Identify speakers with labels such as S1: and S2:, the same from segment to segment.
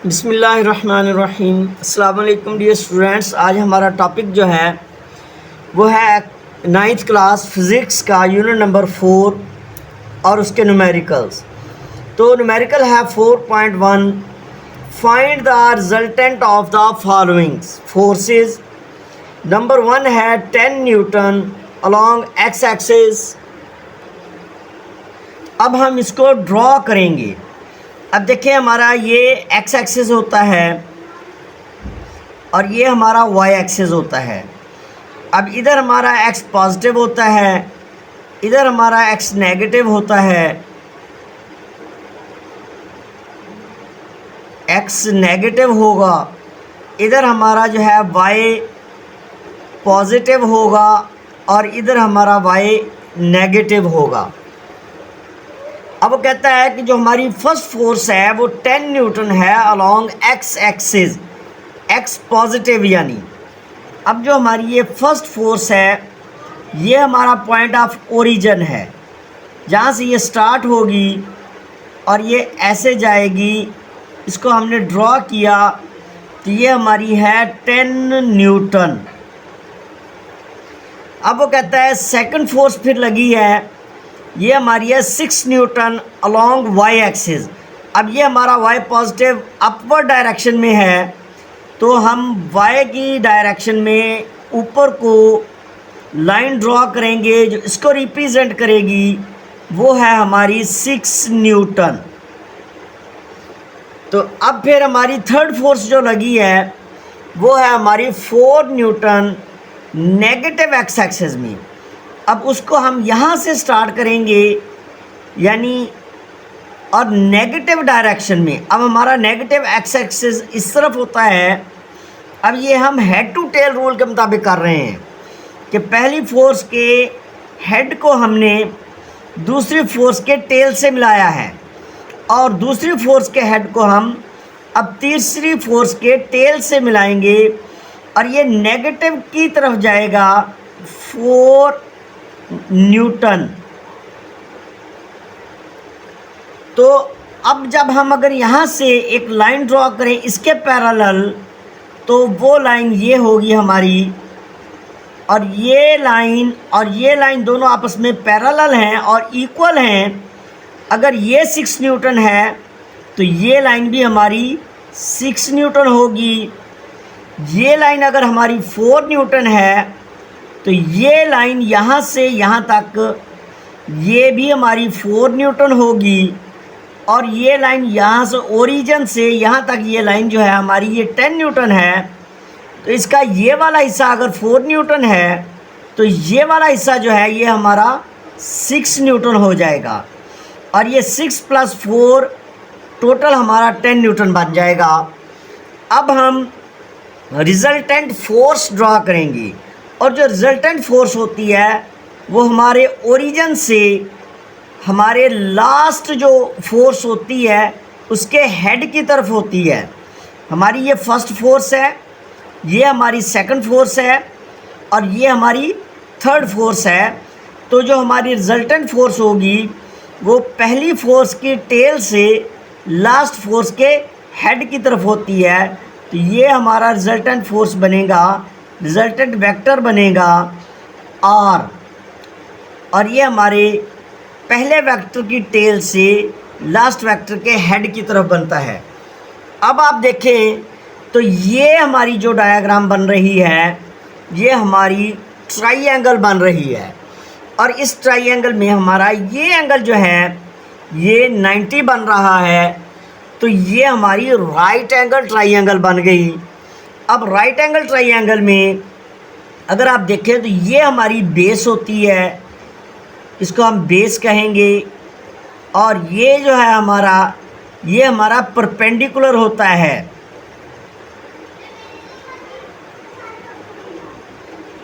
S1: बिस्मिल्लाहिर्रहमानिर्रहीम। अस्सलाम वालेकुम डियर स्टूडेंट्स। आज हमारा टॉपिक जो है वो है नाइन्थ क्लास फ़िज़िक्स का यूनिट नंबर 4 और उसके न्यूमेरिकल्स। तो न्यूमेरिकल है 4.1, find the resultant of the followings forces. Number 1 है 10 न्यूटन अलॉन्ग एक्स एक्सिस। अब हम इसको ड्रॉ करेंगे। अब देखिए हमारा ये एक्स एक्सिस होता है और ये हमारा वाई एक्सिस होता है। अब इधर हमारा एक्स पॉजिटिव होता है, इधर हमारा एक्स नेगेटिव होता है। एक्स नेगेटिव होगा, इधर हमारा जो है वाई पॉजिटिव होगा और इधर हमारा वाई नेगेटिव होगा। अब वो कहता है कि जो हमारी फर्स्ट फोर्स है वो 10 न्यूटन है along x axis, x positive यानी। अब जो हमारी ये फर्स्ट फोर्स है ये हमारा पॉइंट ऑफ ओरिजिन है, जहाँ से ये स्टार्ट होगी और ये ऐसे जाएगी। इसको हमने ड्रॉ किया तो ये हमारी है 10 न्यूटन। अब वो कहता है सेकंड फोर्स फिर लगी है, ये हमारी है 6 न्यूटन अलॉन्ग वाई एक्सिस। अब ये हमारा वाई पॉजिटिव अपवर्ड डायरेक्शन में है, तो हम वाई की डायरेक्शन में ऊपर को लाइन ड्रॉ करेंगे जो इसको रिप्रेजेंट करेगी, वो है हमारी 6 न्यूटन। तो अब फिर हमारी थर्ड फोर्स जो लगी है वो है हमारी 4 न्यूटन नेगेटिव एक्स एक्सिस में। अब उसको हम यहाँ से स्टार्ट करेंगे यानी और नेगेटिव डायरेक्शन में। अब हमारा नेगेटिव एक्स एक्सिस इस तरफ होता है। अब ये हम हेड टू टेल रूल के मुताबिक कर रहे हैं कि पहली फोर्स के हेड को हमने दूसरी फोर्स के टेल से मिलाया है और दूसरी फोर्स के हेड को हम अब तीसरी फोर्स के टेल से मिलाएंगे और ये नेगेटिव की तरफ जाएगा 4 न्यूटन। तो अब जब हम अगर यहाँ से एक लाइन ड्रॉ करें इसके पैरेलल, तो वो लाइन ये होगी हमारी, और ये लाइन दोनों आपस में पैरेलल हैं और इक्वल हैं। अगर ये 6 न्यूटन है तो ये लाइन भी हमारी 6 न्यूटन होगी। ये लाइन अगर हमारी 4 न्यूटन है तो ये लाइन यहाँ से यहाँ तक ये भी हमारी 4 न्यूटन होगी, और ये लाइन यहाँ से ओरिजिन से यहाँ तक ये लाइन जो है हमारी ये 10 न्यूटन है। तो इसका ये वाला हिस्सा अगर 4 न्यूटन है तो ये वाला हिस्सा जो है ये हमारा 6 न्यूटन हो जाएगा, और ये 6 + 4 टोटल हमारा 10 न्यूटन बन जाएगा। अब हम रिजल्टेंट फोर्स ड्रॉ करेंगे, और जो रिजल्टेंट फोर्स होती है वो हमारे ओरिजिन से हमारे लास्ट जो फोर्स होती है उसके हेड की तरफ होती है। हमारी ये फर्स्ट फोर्स है, ये हमारी सेकंड फोर्स है और ये हमारी थर्ड फोर्स है। तो जो हमारी रिजल्टेंट फोर्स होगी वो पहली फोर्स की टेल से लास्ट फोर्स के हेड की तरफ होती है। तो ये हमारा रिजल्टेंट फोर्स बनेगा, रिजल्टेंट वेक्टर बनेगा आर, और ये हमारे पहले वेक्टर की टेल से लास्ट वेक्टर के हेड की तरफ बनता है। अब आप देखें तो ये हमारी जो डायग्राम बन रही है ये हमारी ट्राइएंगल बन रही है, और इस ट्राइएंगल में हमारा ये एंगल जो है ये 90 बन रहा है। तो ये हमारी राइट एंगल ट्राइएंगल बन गई। अब राइट एंगल ट्राइएंगल में अगर आप देखें तो ये हमारी बेस होती है, इसको हम बेस कहेंगे, और ये जो है ये हमारा परपेंडिकुलर होता है।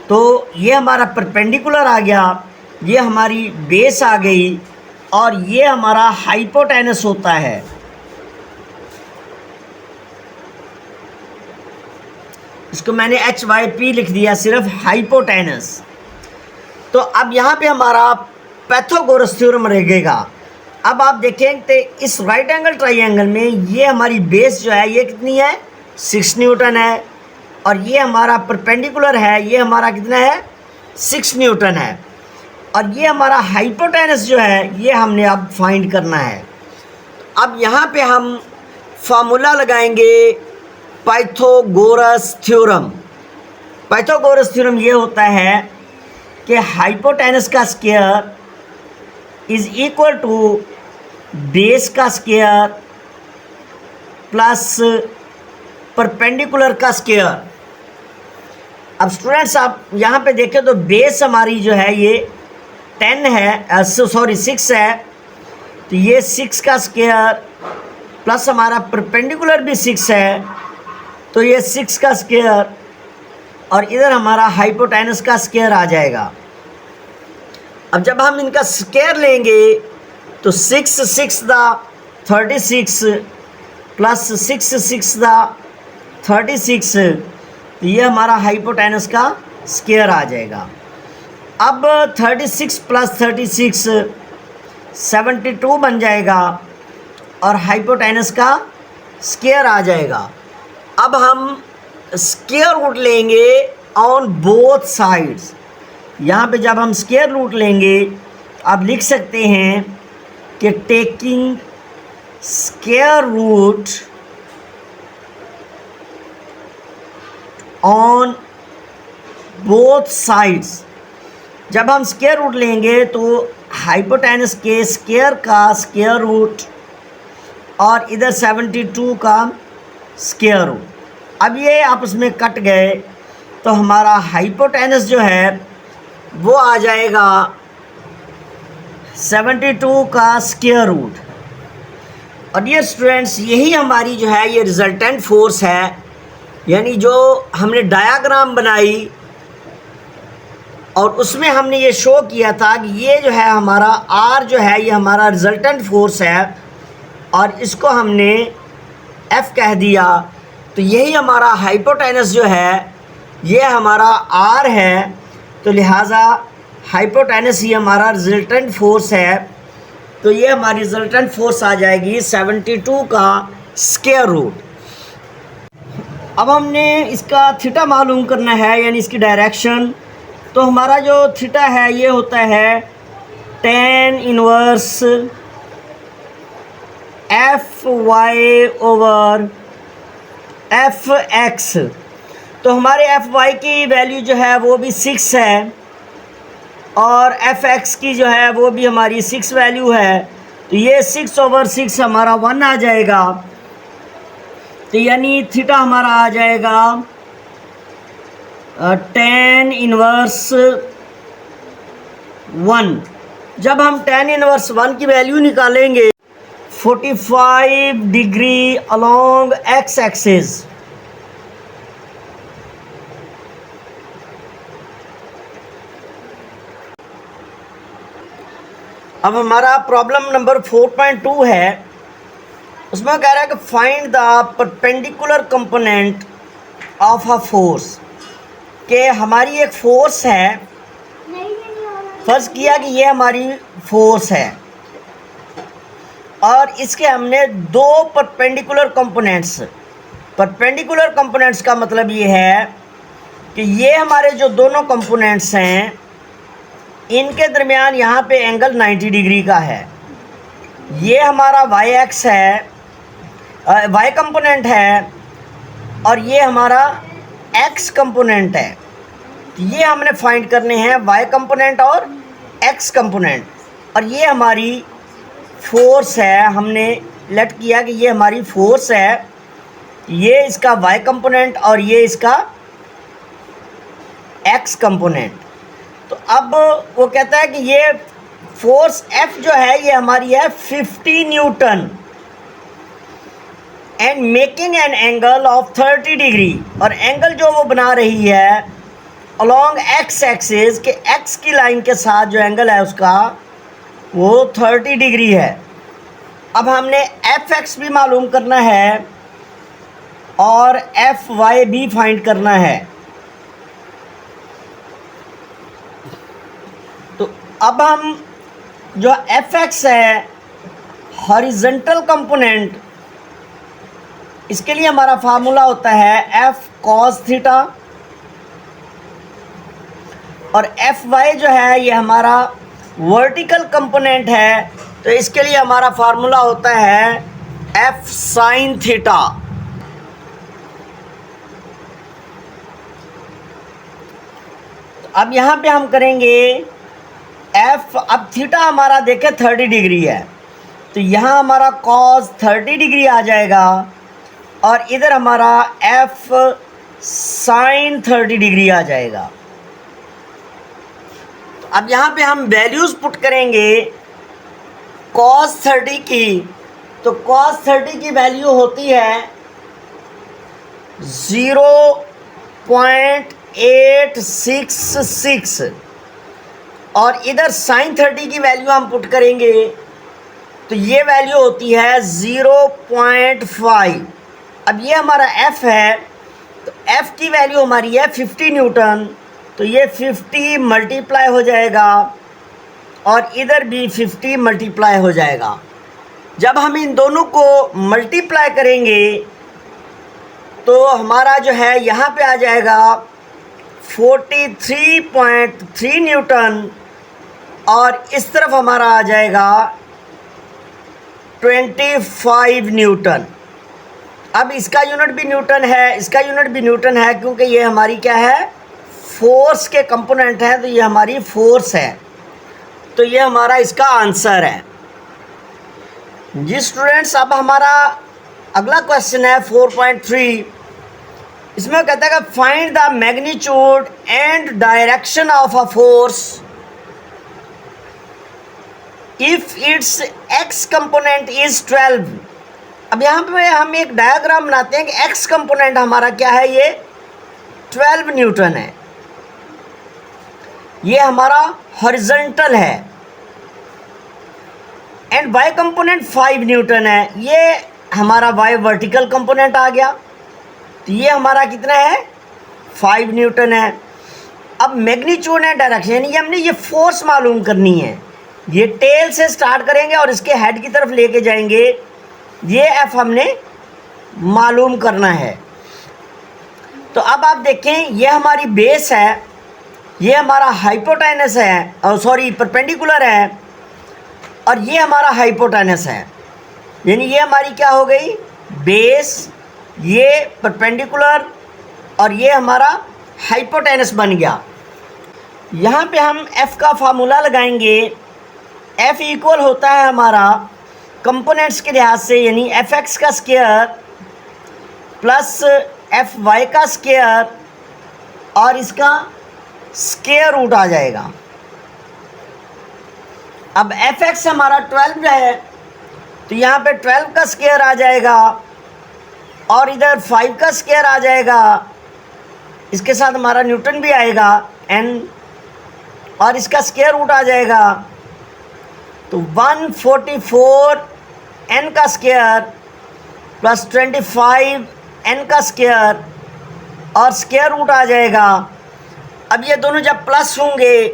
S1: तो ये हमारा परपेंडिकुलर आ गया, ये हमारी बेस आ गई, और ये हमारा हाइपोटेनस होता है। इसको मैंने HYP लिख दिया, सिर्फ हाइपोटेनस। तो अब यहाँ पे हमारा पैथागोरस थ्योरम रहेगा। अब आप देखें तो इस राइट एंगल ट्राइंगल में ये हमारी बेस जो है ये कितनी है, 6 न्यूटन है, और ये हमारा परपेंडिकुलर है, ये हमारा कितना है, 6 न्यूटन है, और ये हमारा हाइपोटेनस जो है ये हमने अब फाइंड करना है। अब यहाँ पे हम फार्मूला लगाएंगे पाइथागोरस थ्योरम। पाइथागोरस थ्योरम ये होता है कि हाइपोटेनस का square is equal to base का स्क्वायर प्लस परपेंडिकुलर का स्क्वायर। अब स्टूडेंट्स आप यहाँ पे देखें तो बेस हमारी जो है ये 10 है, सॉरी 6 है, तो ये 6 का स्क्वायर प्लस हमारा परपेंडिकुलर भी 6 है, तो ये 6 का स्क्वायर, और इधर हमारा हाइपोटेनस का स्क्वायर आ जाएगा। अब जब हम इनका स्क्वायर लेंगे तो 6 6 दा 36 प्लस 6 6 दा 36, तो ये हमारा हाइपोटेनस का स्क्वायर आ जाएगा। अब 36 प्लस 36 72 बन जाएगा, और हाइपोटेनस का स्क्वायर आ जाएगा। अब हम स्क्वायर रूट लेंगे ऑन बोथ साइड्स। यहाँ पे जब हम स्क्वायर रूट लेंगे आप लिख सकते हैं कि taking square root on both sides. जब हम स्क्वायर रूट लेंगे तो हाइपोटेनस के स्क्वायर का स्क्वायर रूट और इधर 72 का स्क्वायर रूट। अब ये आपस में कट गए तो हमारा हाइपोटेनस जो है वो आ जाएगा 72 का स्क्वायर रूट। और ये स्टूडेंट्स यही हमारी जो है ये रिजल्टेंट फोर्स है, यानी जो हमने डायग्राम बनाई और उसमें हमने ये शो किया था कि ये जो है हमारा आर जो है ये हमारा रिजल्टेंट फोर्स है, और इसको हमने एफ कह दिया। तो यही हमारा हाइपोटेनस जो है ये हमारा आर है, तो लिहाजा हाइपोटेनस ही हमारा रिजल्टेंट फोर्स है। तो ये हमारी रिजल्टेंट फोर्स आ जाएगी 72 का स्क्वायर रूट। अब हमने इसका थीटा मालूम करना है, यानी इसकी डायरेक्शन। तो हमारा जो थीटा है ये होता है tan inverse F Y over F X. तो हमारे एफ वाई की वैल्यू जो है वो भी 6 है, और एफ एक्स की जो है वो भी हमारी 6 वैल्यू है। तो ये 6/6 हमारा 1 आ जाएगा। तो यानी थीटा हमारा आ जाएगा tan इनवर्स 1। जब हम tan इनवर्स 1 की वैल्यू निकालेंगे 45 डिग्री अलोंग एक्स एक्सिस। अब हमारा प्रॉब्लम नंबर 4.2 है, उसमें कह रहा है कि find the perpendicular component of a force. कि हमारी एक फोर्स है, फर्ज किया कि ये हमारी फोर्स है और इसके हमने दो परपेंडिकुलर कंपोनेंट्स। परपेंडिकुलर कंपोनेंट्स का मतलब ये है कि ये हमारे जो दोनों कंपोनेंट्स हैं इनके दरमियान यहाँ पे एंगल 90 डिग्री का है। ये हमारा वाई एक्स है, वाई कंपोनेंट है, और ये हमारा एक्स कंपोनेंट है। तो ये हमने फाइंड करने हैं वाई कंपोनेंट और एक्स कंपोनेंट। और ये हमारी फोर्स है, हमने लेट किया कि ये हमारी फोर्स है, ये इसका वाई कंपोनेंट और ये इसका एक्स कंपोनेंट। तो अब वो कहता है कि ये फोर्स F जो है ये हमारी है 50 Newton and making an angle of 30 degree. और एंगल जो वो बना रही है अलोंग एक्स एक्सिस के एक्स की लाइन के साथ जो एंगल है उसका वो 30 डिग्री है। अब हमने एफ एक्स भी मालूम करना है और एफ वाई भी फाइंड करना है। तो अब हम जो एफ एक्स है हॉरिजॉन्टल कंपोनेंट, इसके लिए हमारा फार्मूला होता है एफ कॉस थीटा, और एफ वाई जो है ये हमारा वर्टिकल कंपोनेंट है, तो इसके लिए हमारा फार्मूला होता है एफ साइन थीटा। अब यहाँ पे हम करेंगे एफ, अब थीटा हमारा देखें 30 डिग्री है, तो यहाँ हमारा कॉस 30 डिग्री आ जाएगा, और इधर हमारा एफ साइन 30 डिग्री आ जाएगा। तो अब यहाँ पे हम वैल्यूज़ पुट करेंगे कॉस 30 की, तो कॉस 30 की वैल्यू होती है 0.866, और इधर साइन 30 की वैल्यू हम पुट करेंगे तो ये वैल्यू होती है 0.5। अब ये हमारा एफ है, तो एफ की वैल्यू हमारी है 50 न्यूटन, तो ये 50 मल्टीप्लाई हो जाएगा, और इधर भी 50 मल्टीप्लाई हो जाएगा। जब हम इन दोनों को मल्टीप्लाई करेंगे तो हमारा जो है यहाँ पे आ जाएगा 43.3 न्यूटन, और इस तरफ हमारा आ जाएगा 25 न्यूटन। अब इसका यूनिट भी न्यूटन है, इसका यूनिट भी न्यूटन है, क्योंकि ये हमारी क्या है, फोर्स के कंपोनेंट है, तो ये हमारी फोर्स है, तो ये हमारा इसका आंसर है। जी स्टूडेंट्स, अब हमारा अगला क्वेश्चन है 4.3। इसमें कहता है कि find the magnitude and direction of a force if it's x component is 12। अब यहाँ पे हम एक डायग्राम बनाते हैं कि एक्स कंपोनेंट हमारा क्या है, ये 12 न्यूटन है, ये हमारा हॉरिजॉन्टल है, एंड वाई कंपोनेंट 5 न्यूटन है, ये हमारा वाई वर्टिकल कंपोनेंट आ गया, तो ये हमारा कितना है, 5 न्यूटन है। अब मैग्नीट्यूड एंड डायरेक्शन, यानी हमने ये फोर्स मालूम करनी है, ये टेल से स्टार्ट करेंगे और इसके हेड की तरफ लेके जाएंगे, ये एफ हमने मालूम करना है। तो अब आप देखें, ये हमारी बेस है, ये हमारा हाइपोटेनस है, और सॉरी परपेंडिकुलर है, और ये हमारा हाइपोटेनस है, यानी ये हमारी क्या हो गई, बेस, ये परपेंडिकुलर, और ये हमारा हाइपोटेनस बन गया। यहाँ पे हम एफ का फार्मूला लगाएंगे, एफ इक्वल होता है हमारा कंपोनेंट्स के लिहाज से, यानी एफ एक्स का स्क्वायर प्लस एफ वाई का स्क्वायर, और इसका स्क्वायर रूट आ जाएगा। अब एफ एक्स हमारा 12 है, तो यहाँ पे 12 का स्क्वायर आ जाएगा, और इधर 5 का स्क्वायर आ जाएगा, इसके साथ हमारा न्यूटन भी आएगा एन, और इसका स्क्वायर रूट आ जाएगा, तो 144 एन का स्क्वायर प्लस 25 एन का स्क्वायर, और स्क्वायर रूट आ जाएगा। अब ये दोनों जब प्लस होंगे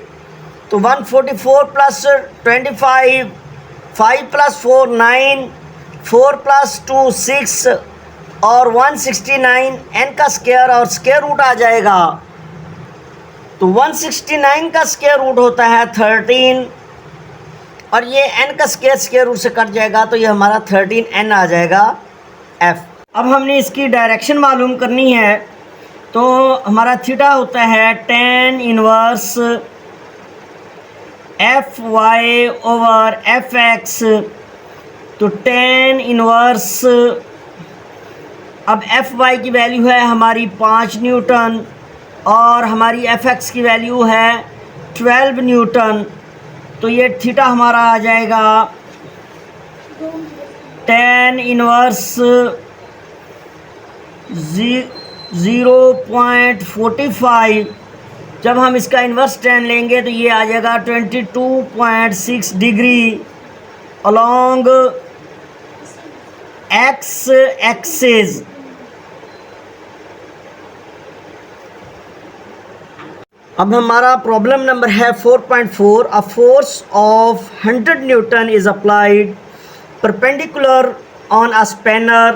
S1: तो 144 प्लस 25, 5 प्लस 4 9, 4 प्लस 2 6, और 169 एन का स्क्वायर, और स्क्वायर रूट आ जाएगा, तो 169 का स्क्वायर रूट होता है 13, और ये एन का स्क्वायर रूट से कट जाएगा, तो ये हमारा 13 एन आ जाएगा एफ। अब हमने इसकी डायरेक्शन मालूम करनी है, तो हमारा थीटा होता है tan inverse F Y over F X, तो tan इनवर्स, अब एफ वाई की वैल्यू है हमारी 5 न्यूटन, और हमारी एफ एक्स की वैल्यू है 12 न्यूटन, तो ये थीटा हमारा आ जाएगा tan इनवर्स 0.45। जब हम इसका इन्वर्स tan लेंगे तो ये आ जाएगा 22.6 डिग्री अलोंग एक्स एक्सिस। अब हमारा प्रॉब्लम नंबर है 4.4। A force of 100 newton is applied perpendicular on a spanner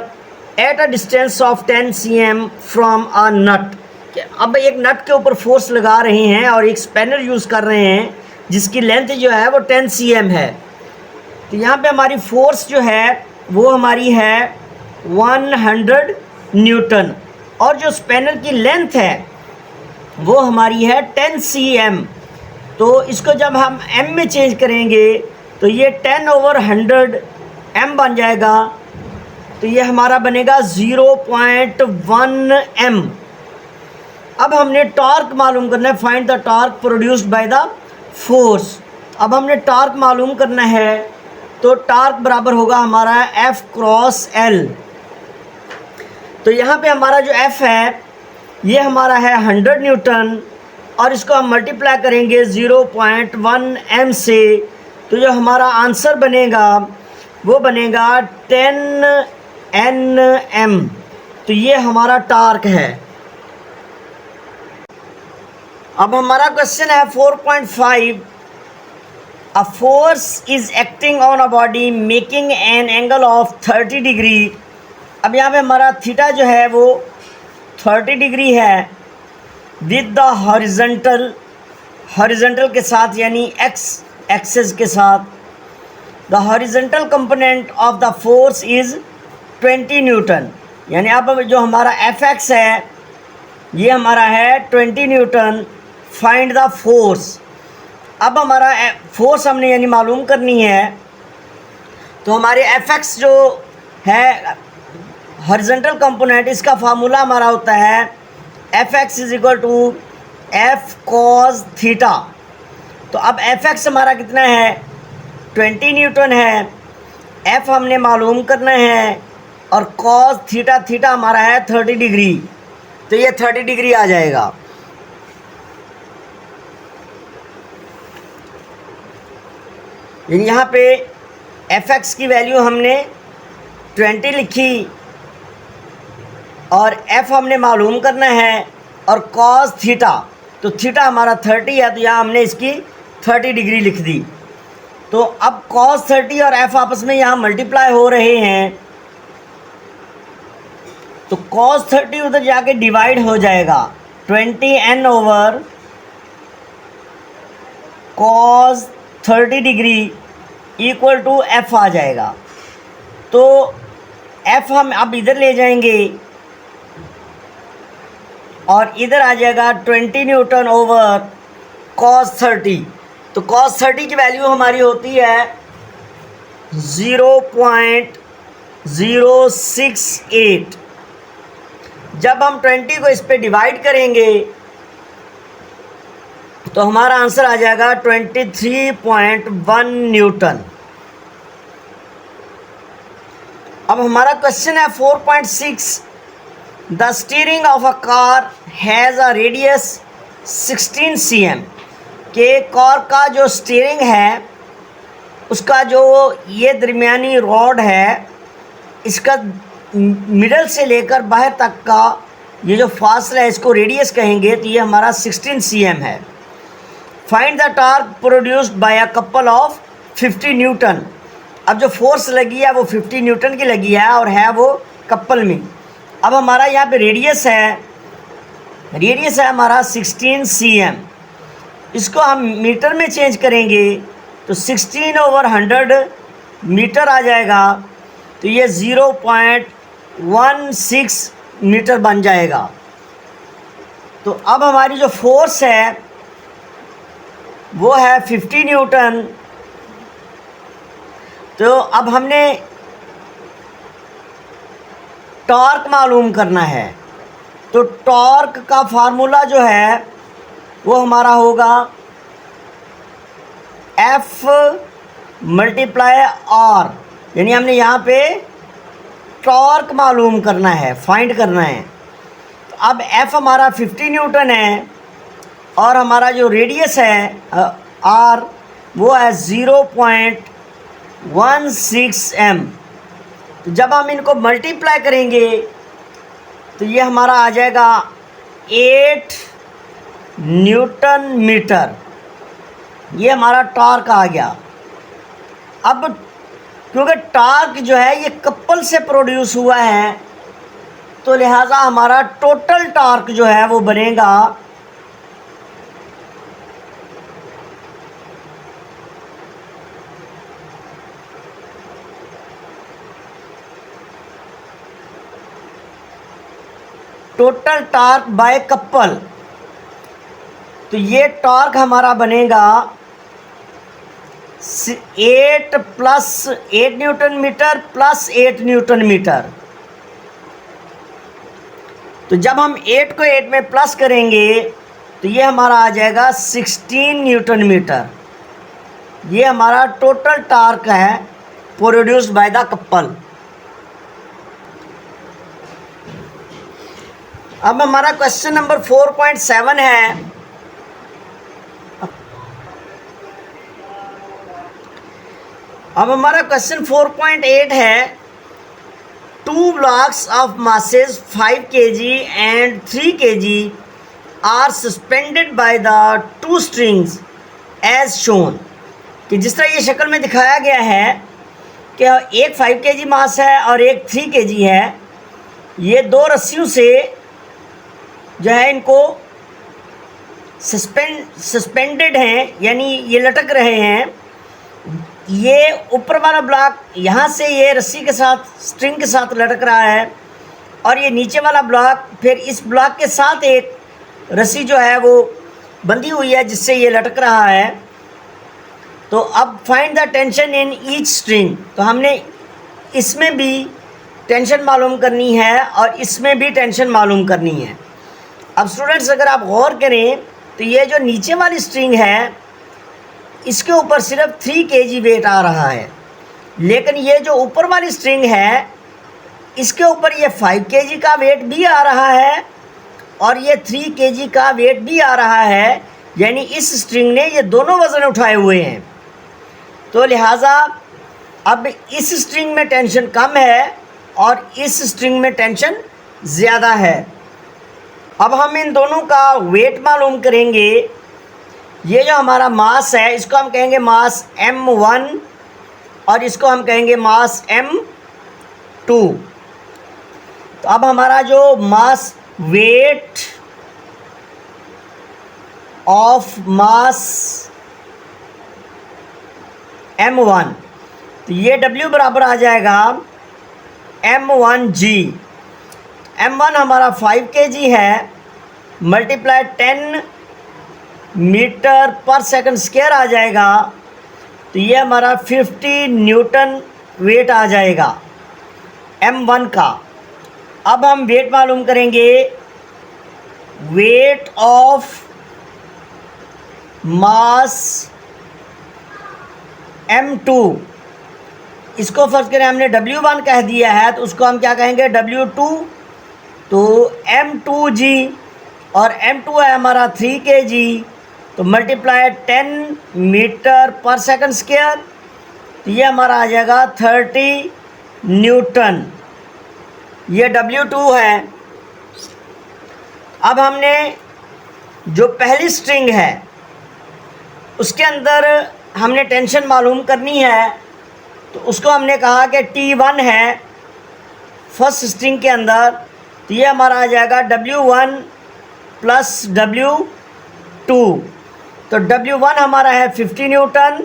S1: at a distance of 10 cm from a nut. अब एक नट के ऊपर फोर्स लगा रहे हैं और एक स्पैनर यूज़ कर रहे हैं जिसकी लेंथ जो है वो 10 cm है। तो यहाँ पे हमारी फोर्स जो है वो हमारी है 100 न्यूटन और जो स्पैनर की लेंथ है वो हमारी है 10 cm। तो इसको जब हम m में चेंज करेंगे तो ये 10/100 m बन जाएगा। तो ये हमारा बनेगा 0.1 m। अब हमने टॉर्क मालूम करना है, find the torque produced by the force. अब हमने टॉर्क मालूम करना है तो टॉर्क बराबर होगा हमारा F क्रॉस L। तो यहाँ पे हमारा जो F है ये हमारा है 100 न्यूटन और इसको हम मल्टीप्लाई करेंगे 0.1 m से। तो जो हमारा आंसर बनेगा वो बनेगा 10 Nm। तो ये हमारा टॉर्क है। अब हमारा क्वेश्चन है 4.5। A force is acting on a body making an angle of 30 degree. अब यहाँ पे हमारा थीटा जो है वो 30 डिग्री है विद द हॉरिजॉन्टल के साथ यानी एक्स एक्सिस के साथ। The horizontal component of the force is 20 Newton. यानी अब जो हमारा एफ एक्स है ये हमारा है 20 न्यूटन। Find the force. अब हमारा फोर्स हमने यानी मालूम करनी है। तो हमारे एफ एक्स जो है हॉरिजॉन्टल कंपोनेंट इसका फार्मूला हमारा होता है F X is equal to F cos theta. तो अब एफ एक्स हमारा कितना है 20 न्यूटन है, एफ हमने मालूम करना है और कॉस थीटा, थीटा हमारा है 30 डिग्री। तो ये 30 डिग्री आ जाएगा। यहाँ पे एफ एक्स की वैल्यू हमने 20 लिखी और एफ हमने मालूम करना है और कॉस थीटा, तो थीटा हमारा 30 है तो यहाँ हमने इसकी 30 डिग्री लिख दी। तो अब कॉस 30 और एफ आपस में यहाँ मल्टीप्लाई हो रहे हैं तो कॉस 30 उधर जाके डिवाइड हो जाएगा 20n over cos 30 degree equal to F आ जाएगा। तो एफ हम अब इधर ले जाएंगे और इधर आ जाएगा 20 न्यूटन ओवर कॉस 30। तो कॉस 30 की वैल्यू हमारी होती है 0.068। जब हम 20 को इस पे डिवाइड करेंगे तो हमारा आंसर आ जाएगा 23.1 न्यूटन। अब हमारा क्वेश्चन है 4.6। The steering of a car has a radius 16 cm। के कार का जो स्टीयरिंग है उसका जो ये दरमियानी रॉड है इसका मिडल से लेकर बाहर तक का ये जो फासला है इसको रेडियस कहेंगे। तो ये हमारा 16 cm है। Find the torque produced by a couple of 50 Newton. अब जो फोर्स लगी है वो 50 न्यूटन की लगी है और है वो कपल में। अब हमारा यहाँ पे रेडियस है हमारा 16 cm। इसको हम मीटर में चेंज करेंगे तो 16/100 मीटर आ जाएगा। तो ये 0.16 मीटर बन जाएगा। तो अब हमारी जो फोर्स है वो है 50 न्यूटन। तो अब हमने टॉर्क मालूम करना है। तो टॉर्क का फार्मूला जो है वो हमारा होगा F मल्टीप्लाई R। यानी हमने यहाँ पे टॉर्क मालूम करना है, फाइंड करना है। तो अब F हमारा 50 न्यूटन है और हमारा जो रेडियस है R वो है 0.16 m। तो जब हम इनको मल्टीप्लाई करेंगे तो ये हमारा आ जाएगा 8 न्यूटन मीटर। ये हमारा टॉर्क आ गया। अब क्योंकि टॉर्क जो है ये कपल से प्रोड्यूस हुआ है, तो लिहाजा हमारा टोटल टॉर्क जो है वो बनेगा टोटल टॉर्क बाय कपल। तो ये टॉर्क हमारा बनेगा 8 plus 8 newton metre plus 8 newton metre. तो जब हम 8 को 8 में प्लस करेंगे तो ये हमारा आ जाएगा 16 न्यूटन मीटर। ये हमारा टोटल टॉर्क है प्रोड्यूस्ड बाय द कपल। अब हमारा क्वेश्चन नंबर 4.7 है। अब हमारा क्वेश्चन 4.8 है। 2 blocks of masses 5 kg and 3 kg are suspended by the 2 strings as shown। कि जिस तरह ये शक्ल में दिखाया गया है कि एक 5 kg मास है और एक 3 kg है। ये दो रस्सियों से जो है इनको सस्पेंडेड हैं, यानी ये लटक रहे हैं। ये ऊपर वाला ब्लॉक यहाँ से ये रस्सी के साथ स्ट्रिंग के साथ लटक रहा है और ये नीचे वाला ब्लॉक फिर इस ब्लॉक के साथ एक रस्सी जो है वो बंधी हुई है जिससे ये लटक रहा है। तो अब find the tension in each string. तो हमने इसमें भी टेंशन मालूम करनी है और इसमें भी टेंशन मालूम करनी है। अब स्टूडेंट्स अगर आप गौर करें तो ये जो नीचे वाली स्ट्रिंग है इसके ऊपर सिर्फ 3 kg वेट आ रहा है, लेकिन ये जो ऊपर वाली स्ट्रिंग है इसके ऊपर ये 5 kg का वेट भी आ रहा है और ये 3 kg का वेट भी आ रहा है, यानी इस स्ट्रिंग ने ये दोनों वज़न उठाए हुए हैं। तो लिहाजा अब इस स्ट्रिंग में टेंशन कम है और इस स्ट्रिंग में टेंशन ज़्यादा है। अब हम इन दोनों का वेट मालूम करेंगे। ये जो हमारा मास है इसको हम कहेंगे मास m1 और इसको हम कहेंगे मास m2। तो अब हमारा जो mass weight of mass m1, तो ये W बराबर आ जाएगा m1g। m1 हमारा 5 kg है मल्टीप्लाई 10 मीटर पर सेकंड स्क्वायर आ जाएगा, तो ये हमारा 50 न्यूटन वेट आ जाएगा m1 का। अब हम वेट मालूम करेंगे, वेट ऑफ मास m2। इसको फर्ज करें हमने W1 कह दिया है तो उसको हम क्या कहेंगे W2। तो m2g और m2 है हमारा 3 kg, तो मल्टीप्लाई 10 मीटर पर सेकंड स्क्वायर, तो ये हमारा आ जाएगा 30 न्यूटन। ये W2 है। अब हमने जो पहली स्ट्रिंग है उसके अंदर हमने टेंशन मालूम करनी है, तो उसको हमने कहा कि T1 है फर्स्ट स्ट्रिंग के अंदर, तो ये हमारा आ जाएगा W1 प्लस W2। तो W1 हमारा है 50 न्यूटन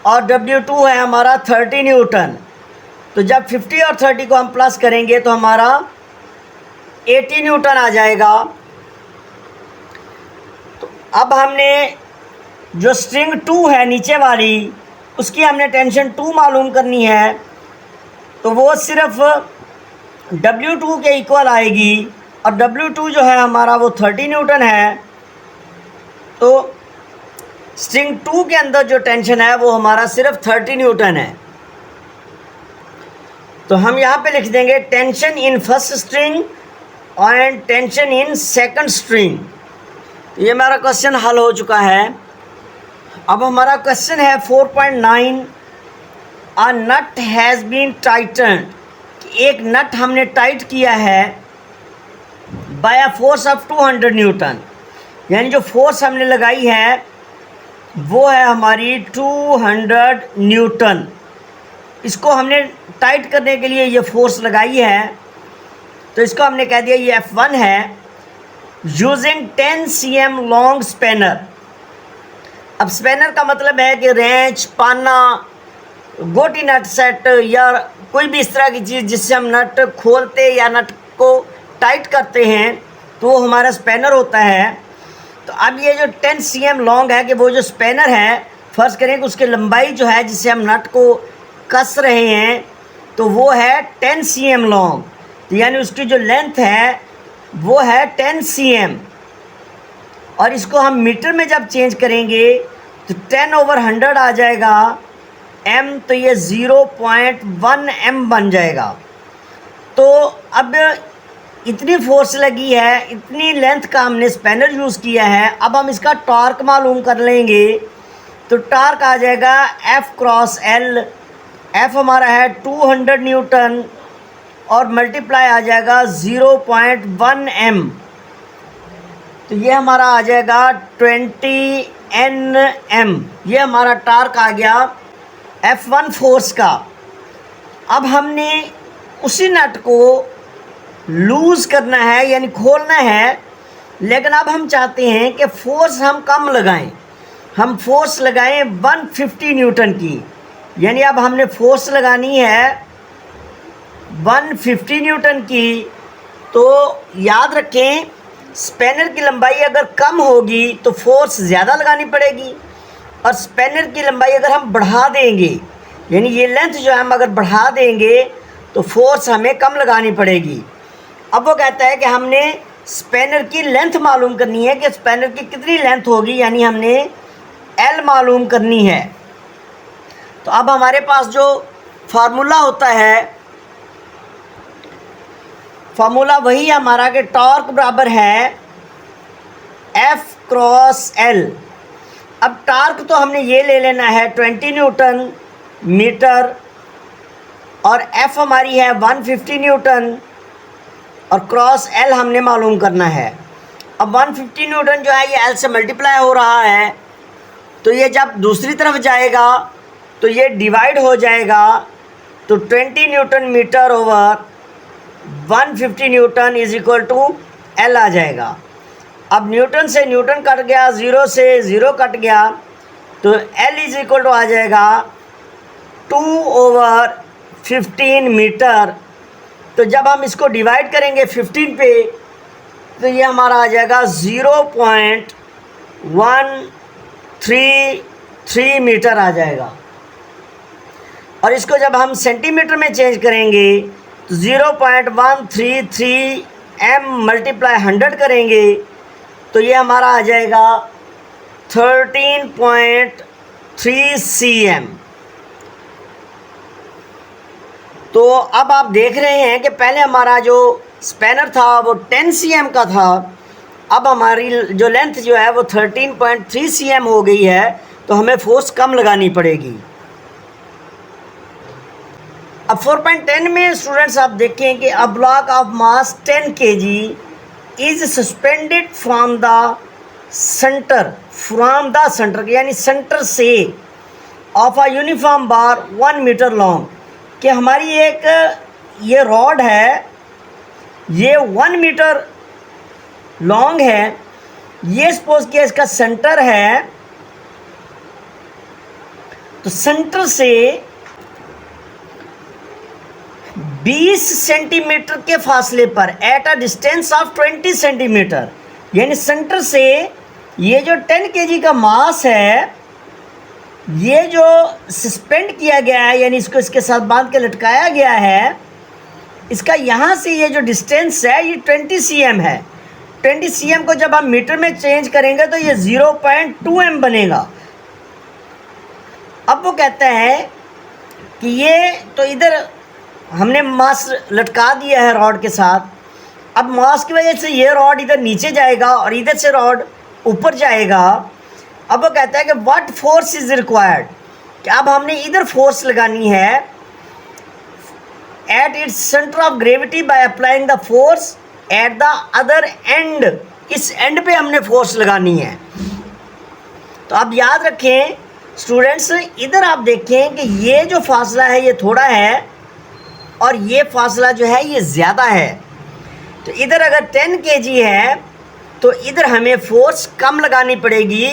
S1: और W2 है हमारा 30 न्यूटन। तो जब 50 और 30 को हम प्लस करेंगे तो हमारा 80 न्यूटन आ जाएगा। तो अब हमने जो स्ट्रिंग 2 है नीचे वाली उसकी हमने टेंशन 2 मालूम करनी है, तो वो सिर्फ W2 के इक्वल आएगी और W2 जो है हमारा वो 30 न्यूटन है। तो स्ट्रिंग 2 के अंदर जो टेंशन है वो हमारा सिर्फ 30 न्यूटन है। तो हम यहाँ पे लिख देंगे tension in first string and tension in second string. ये हमारा क्वेश्चन हल हो चुका है। अब हमारा क्वेश्चन है 4.9। A nut has been tightened. एक नट हमने टाइट किया है by a force of 200 newton, यानी जो फोर्स हमने लगाई है वो है हमारी 200 न्यूटन। इसको हमने टाइट करने के लिए ये फोर्स लगाई है, तो इसको हमने कह दिया ये F1 है, यूजिंग 10 cm लॉन्ग स्पैनर। अब स्पैनर का मतलब है कि रेंच, पाना, गोटी नट सेट या कोई भी इस तरह की चीज़ जिससे हम नट खोलते या नट को टाइट करते हैं, तो वो हमारा स्पैनर होता है। तो अब ये जो 10 cm लॉन्ग है कि वो जो स्पैनर है, फ़र्ज़ करें कि उसकी लंबाई जो है जिससे हम नट को कस रहे हैं, तो वो है 10 cm लॉन्ग, तो यानी उसकी जो लेंथ है वो है 10 cm। और इसको हम मीटर में जब चेंज करेंगे तो 10/100 आ जाएगा m, तो ये 0.1 m बन जाएगा। तो अब इतनी फोर्स लगी है, इतनी लेंथ का हमने स्पैनर यूज़ किया है। अब हम इसका टॉर्क मालूम कर लेंगे, तो टॉर्क आ जाएगा F×L। F हमारा है 200 न्यूटन और मल्टीप्लाई आ जाएगा 0.1 m, तो ये हमारा आ जाएगा 20 Nm। ये हमारा टॉर्क आ गया F1 फोर्स का। अब हमने उसी नट को लूज़ करना है यानी खोलना है, लेकिन अब हम चाहते हैं कि फोर्स हम कम लगाएं। हम फोर्स लगाएं 150 न्यूटन की, यानी अब हमने फोर्स लगानी है 150 न्यूटन की। तो याद रखें, स्पैनर की लंबाई अगर कम होगी तो फोर्स ज़्यादा लगानी पड़ेगी, और स्पैनर की लंबाई अगर हम बढ़ा देंगे, यानी ये लेंथ जो है हम अगर बढ़ा देंगे, तो फोर्स हमें कम लगानी पड़ेगी। अब वो कहता है कि हमने स्पैनर की लेंथ मालूम करनी है कि स्पैनर की कितनी लेंथ होगी, यानी हमने L मालूम करनी है। तो अब हमारे पास जो फार्मूला होता है, फार्मूला वही हमारा कि टॉर्क बराबर है F×L। अब टॉर्क तो हमने ये ले लेना है 20 न्यूटन मीटर, और F हमारी है 150 न्यूटन, और क्रॉस L हमने मालूम करना है। अब 150 न्यूटन जो है ये L से मल्टीप्लाई हो रहा है, तो ये जब दूसरी तरफ जाएगा तो ये डिवाइड हो जाएगा, तो 20 newton metre over 150 newton is equal to L आ जाएगा। अब न्यूटन से न्यूटन कट गया, 0 से 0 कट गया, तो L इज इक्वल टू आ जाएगा 2/15 मीटर। तो जब हम इसको डिवाइड करेंगे 15 पे, तो ये हमारा आ जाएगा 0.133 मीटर आ जाएगा। और इसको जब हम सेंटीमीटर में चेंज करेंगे तो 0.133 m मल्टीप्लाई 100 करेंगे, तो ये हमारा आ जाएगा 13.3 cm। तो अब आप देख रहे हैं कि पहले हमारा जो स्पैनर था वो 10 cm का था, अब हमारी जो लेंथ जो है वो 13.3 cm हो गई है, तो हमें फोर्स कम लगानी पड़ेगी। अब 4.10 में स्टूडेंट्स आप देखें कि a block of mass 10 kg is suspended from the centre, यानी सेंटर से of a uniform bar 1 metre long, कि हमारी एक ये रॉड है, ये 1 मीटर लॉन्ग है, ये सपोज किया इसका सेंटर है, तो सेंटर से 20 सेंटीमीटर के फासले पर eight a distance of 20 centimetre, यानी सेंटर से ये जो 10 kg का मास है, ये जो सस्पेंड किया गया है, यानी इसको इसके साथ बांध के लटकाया गया है, इसका यहाँ से ये जो डिस्टेंस है ये 20 cm है। 20 cm को जब हम मीटर में चेंज करेंगे तो ये 0.2 m बनेगा। अब वो कहता है कि ये तो इधर हमने मास लटका दिया है रॉड के साथ, अब मास की वजह से ये रॉड इधर नीचे जाएगा और इधर से रॉड ऊपर जाएगा। अब वो कहता है कि व्हाट फोर्स इज रिक्वायर्ड, कि अब हमने इधर फोर्स लगानी है at its centre of gravity by applying the force at the other and, इस एंड पे हमने फोर्स लगानी है। तो अब याद रखें स्टूडेंट्स इधर आप देखें कि ये जो फासला है ये थोड़ा है और ये फासला जो है ये ज़्यादा है। तो इधर अगर 10 kg है तो इधर हमें फोर्स कम लगानी पड़ेगी।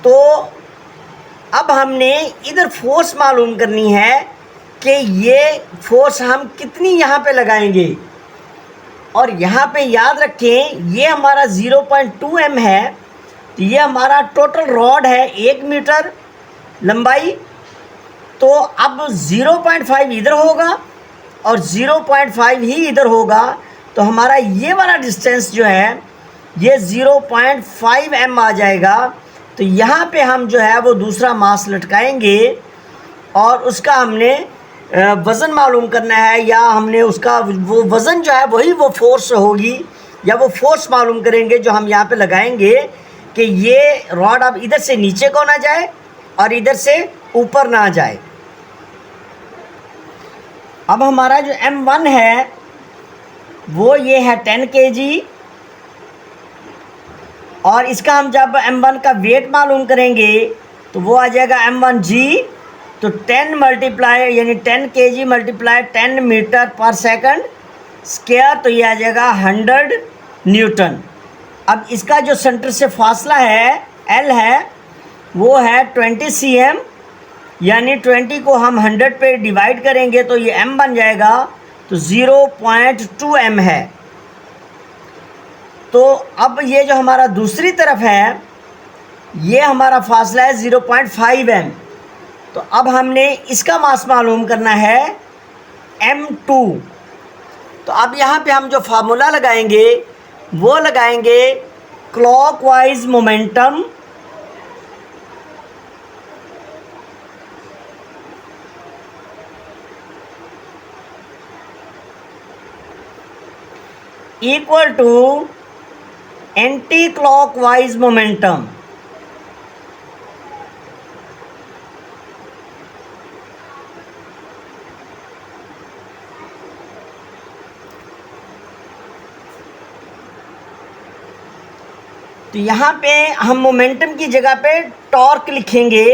S1: तो अब हमने इधर फोर्स मालूम करनी है कि ये फोर्स हम कितनी यहाँ पे लगाएंगे। और यहाँ पे याद रखें ये हमारा 0.2 m है। तो ये हमारा टोटल रॉड है 1 मीटर लंबाई। तो अब 0.5 इधर होगा और 0.5 ही इधर होगा। तो हमारा ये वाला डिस्टेंस जो है ये 0.5 m आ जाएगा। तो यहाँ पे हम जो है वो दूसरा मास लटकाएंगे और उसका हमने वज़न मालूम करना है, या हमने उसका वो वज़न जो है वही वो फोर्स होगी, या वो फोर्स मालूम करेंगे जो हम यहाँ पे लगाएंगे कि ये रॉड अब इधर से नीचे को ना जाए और इधर से ऊपर ना जाए। अब हमारा जो M1 है वो ये है 10 kg और इसका हम जब M1 का वेट मालूम करेंगे तो वो आ जाएगा M1G। तो 10 मल्टीप्लाई यानी 10 kg मल्टीप्लाई 10 मीटर पर सेकंड स्क्वायर, तो ये आ जाएगा 100 न्यूटन। अब इसका जो सेंटर से फासला है L है वो है 20 cm, यानी 20 को हम 100 पे डिवाइड करेंगे तो ये m बन जाएगा। तो 0.2 m है। तो अब ये जो हमारा दूसरी तरफ है ये हमारा फासला है 0.5 m। तो अब हमने इसका मास मालूम करना है m2। तो अब यहाँ पे हम जो फार्मूला लगाएंगे वो लगाएंगे clockwise momentum equal to anti clockwise momentum. तो यहाँ पे हम मोमेंटम की जगह पे टॉर्क लिखेंगे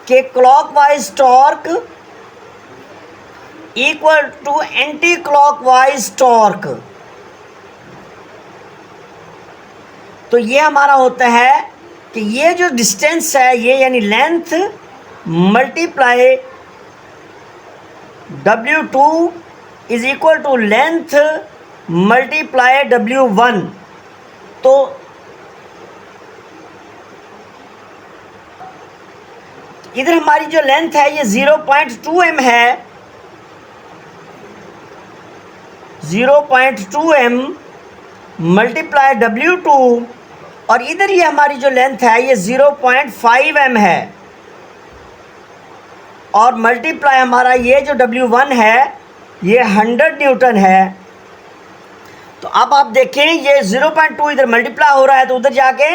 S1: कि clockwise torque equal to anti clockwise torque. तो ये हमारा होता है कि ये जो डिस्टेंस है ये यानी length multiply W2 is equal to length multiply W1। तो इधर हमारी जो लेंथ है ये 0.2 m है, 0.2 m मल्टीप्लाई W2, और इधर ये हमारी जो लेंथ है ये 0.5 m है और मल्टीप्लाई हमारा ये जो W1 है ये 100 न्यूटन है। तो अब आप देखें ये 0.2 इधर मल्टीप्लाई हो रहा है तो उधर जाके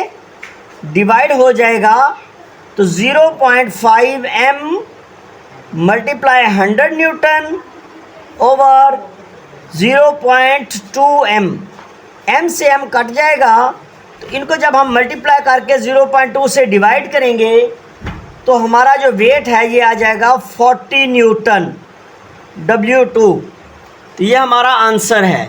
S1: डिवाइड हो जाएगा। तो 0.5 m multiply 100 Newton over 0.2 m। m से m कट जाएगा तो इनको जब हम मल्टीप्लाई करके 0.2 से डिवाइड करेंगे तो हमारा जो वेट है ये आ जाएगा 40 न्यूटन W2। तो ये हमारा आंसर है।